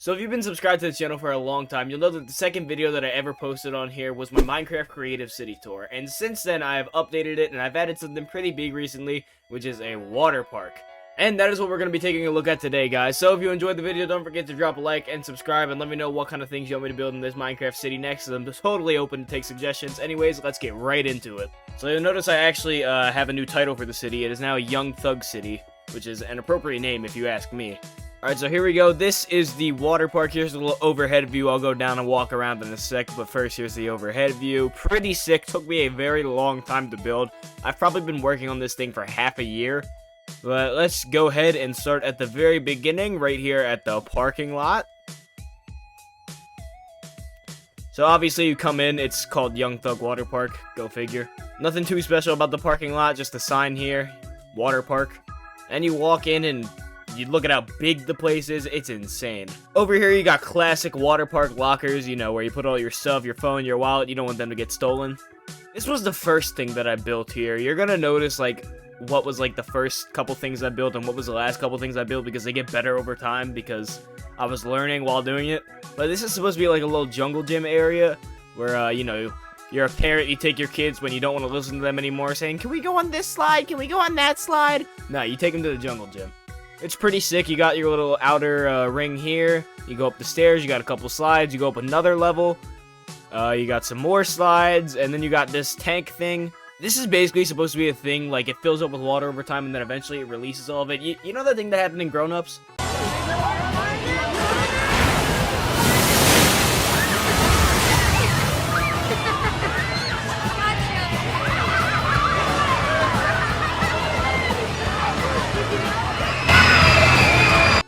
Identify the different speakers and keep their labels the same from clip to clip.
Speaker 1: So if you've been subscribed to the channel for a long time, you'll know that the second video that I ever posted on here was my Minecraft Creative City Tour. And since then, I have updated it and I've added something pretty big recently, which is a water park. And that is what we're going to be taking a look at today, guys. So if you enjoyed the video, don't forget to drop a like and subscribe and let me know what kind of things you want me to build in this Minecraft city next. I'm totally open to take suggestions. Anyways, let's get right into it. So you'll notice I actually have a new title for the city. It is now Young Thug City, which is an appropriate name if you ask me. Alright, so here we go. This is the water park. Here's a little overhead view. I'll go down and walk around in a sec, but first here's the overhead view. Pretty sick. Took me a very long time to build. I've probably been working on this thing for half a year. But let's go ahead and start at the very beginning, right here at the parking lot. So obviously you come in, it's called Young Thug Water Park. Go figure. Nothing too special about the parking lot, just a sign here. Water Park. And you walk in and you look at how big the place is, it's insane. Over here you got classic water park lockers, you know, where you put all your stuff, your phone, your wallet, you don't want them to get stolen. This was the first thing that I built here. You're gonna notice, like, what was, like, the first couple things I built and what was the last couple things I built, because they get better over time, because I was learning while doing it. But this is supposed to be, like, a little jungle gym area, where, you know, you're a parent, you take your kids when you don't want to listen to them anymore, saying, can we go on this slide, can we go on that slide? No, you take them to the jungle gym. It's pretty sick. You got your little outer ring here. You go up the stairs. You got a couple slides. You go up another level. You got some more slides. And then you got this tank thing. This is basically supposed to be a thing. Like, it fills up with water over time, and then eventually it releases all of it. You know that thing that happened in Grown Ups?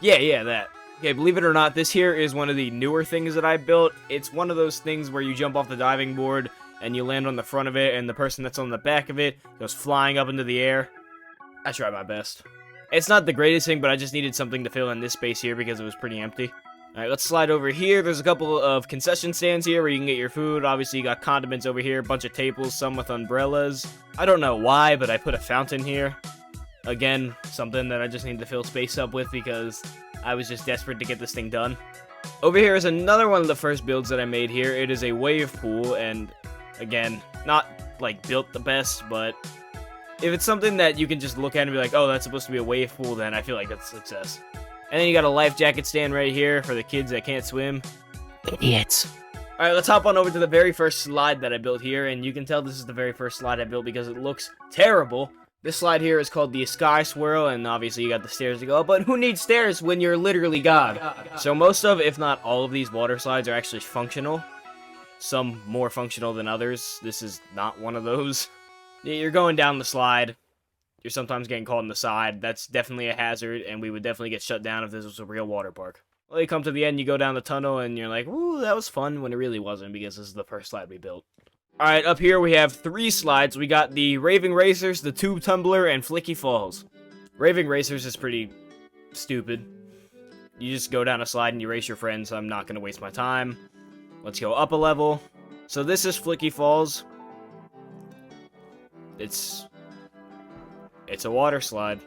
Speaker 1: Yeah, that. Okay, believe it or not, this here is one of the newer things that I built. It's one of those things where you jump off the diving board and you land on the front of it, and the person that's on the back of it goes flying up into the air. I tried my best. It's not the greatest thing, but I just needed something to fill in this space here because it was pretty empty. Alright, let's slide over here. There's a couple of concession stands here where you can get your food. Obviously, you got condiments over here, a bunch of tables, some with umbrellas. I don't know why, but I put a fountain here. Again, something that I just need to fill space up with because I was just desperate to get this thing done. Over here is another one of the first builds that I made here. It is a wave pool, and again, not like built the best, but if it's something that you can just look at and be like, oh, that's supposed to be a wave pool, then I feel like that's a success. And then you got a life jacket stand right here for the kids that can't swim. Idiots. Alright, let's hop on over to the very first slide that I built here, and you can tell this is the very first slide I built because it looks terrible. This slide here is called the Sky Swirl, and obviously you got the stairs to go up, but who needs stairs when you're literally God? So most of, if not all of these water slides are actually functional. Some more functional than others. This is not one of those. You're going down the slide. You're sometimes getting caught in the side. That's definitely a hazard, and we would definitely get shut down if this was a real water park. Well, you come to the end, you go down the tunnel, and you're like, ooh, that was fun, when it really wasn't, because this is the first slide we built. Alright, up here we have 3 slides. We got the Raving Racers, the Tube Tumbler, and Flicky Falls. Raving Racers is pretty stupid. You just go down a slide and you race your friends. I'm not going to waste my time. Let's go up a level. So this is Flicky Falls. It's a water slide.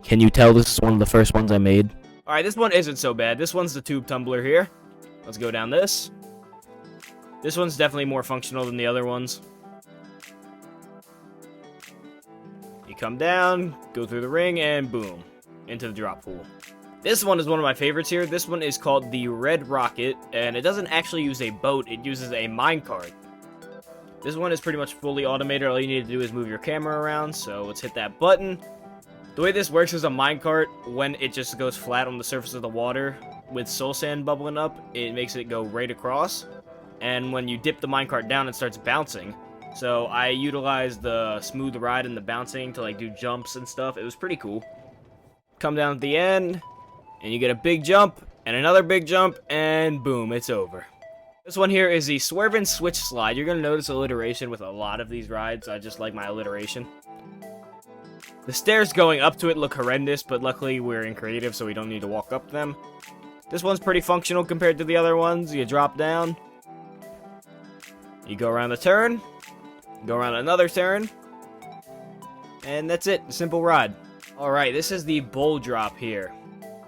Speaker 1: Can you tell this is one of the first ones I made? Alright, this one isn't so bad. This one's the Tube Tumbler here. Let's go down this. This one's definitely more functional than the other ones. You come down, go through the ring, and boom, into the drop pool. This one is one of my favorites here. This one is called the Red Rocket, and it doesn't actually use a boat, it uses a minecart. This one is pretty much fully automated. All you need to do is move your camera around, so let's hit that button. The way this works is a minecart, when it just goes flat on the surface of the water, with soul sand bubbling up, it makes it go right across. And when you dip the minecart down, it starts bouncing. So I utilized the smooth ride and the bouncing to like do jumps and stuff. It was pretty cool. Come down at the end, and you get a big jump, and another big jump, and boom, it's over. This one here is the Swerve and Switch slide. You're going to notice alliteration with a lot of these rides. I just like my alliteration. The stairs going up to it look horrendous, but luckily we're in creative, so we don't need to walk up them. This one's pretty functional compared to the other ones. You drop down. You go around the turn, go around another turn, and that's it. Simple ride. Alright, this is the bowl drop here.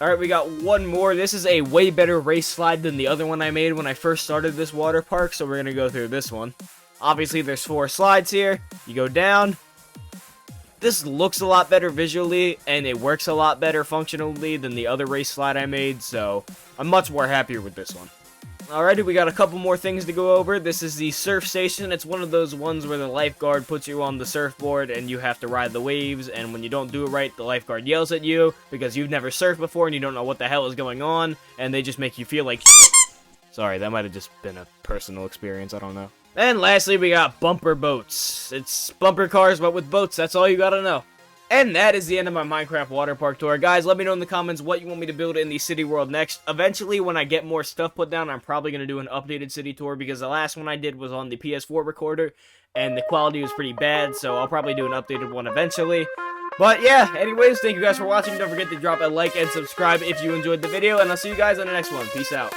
Speaker 1: Alright, we got one more. This is a way better race slide than the other one I made when I first started this water park, so we're going to go through this one. Obviously, there's 4 slides here. You go down. This looks a lot better visually, and it works a lot better functionally than the other race slide I made, so I'm much more happier with this one. Alrighty, we got a couple more things to go over. This is the surf station. It's one of those ones where the lifeguard puts you on the surfboard and you have to ride the waves, and when you don't do it right, the lifeguard yells at you because you've never surfed before and you don't know what the hell is going on, and they just make you feel like shit. Sorry, that might have just been a personal experience, I don't know. And lastly, we got bumper boats. It's bumper cars, but with boats, that's all you gotta know. And that is the end of my Minecraft water park tour. Guys, let me know in the comments what you want me to build in the city world next. Eventually, when I get more stuff put down, I'm probably going to do an updated city tour, because the last one I did was on the PS4 recorder, and the quality was pretty bad, so I'll probably do an updated one eventually. But yeah, anyways, thank you guys for watching. Don't forget to drop a like and subscribe if you enjoyed the video, and I'll see you guys on the next one. Peace out.